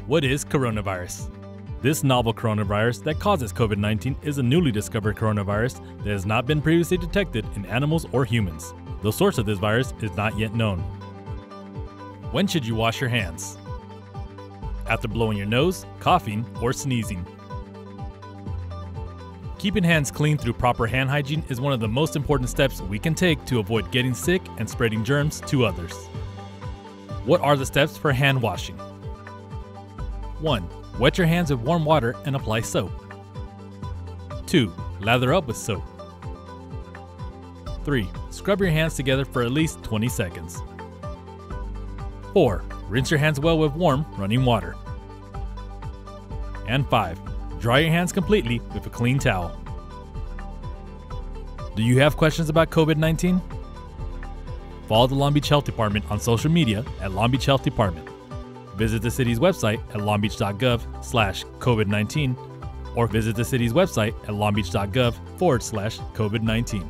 What is coronavirus? This novel coronavirus that causes COVID-19 is a newly discovered coronavirus that has not been previously detected in animals or humans. The source of this virus is not yet known. When should you wash your hands? After blowing your nose, coughing, or sneezing. Keeping hands clean through proper hand hygiene is one of the most important steps we can take to avoid getting sick and spreading germs to others. What are the steps for hand washing? 1. Wet your hands with warm water and apply soap. 2. Lather up with soap. 3. Scrub your hands together for at least 20 seconds. 4. Rinse your hands well with warm, running water. And 5. Dry your hands completely with a clean towel. Do you have questions about COVID-19? Follow the Long Beach Health Department on social media at Long Beach Health Department. Visit the city's website at longbeach.gov/COVID-19 or visit the city's website at longbeach.gov/COVID-19.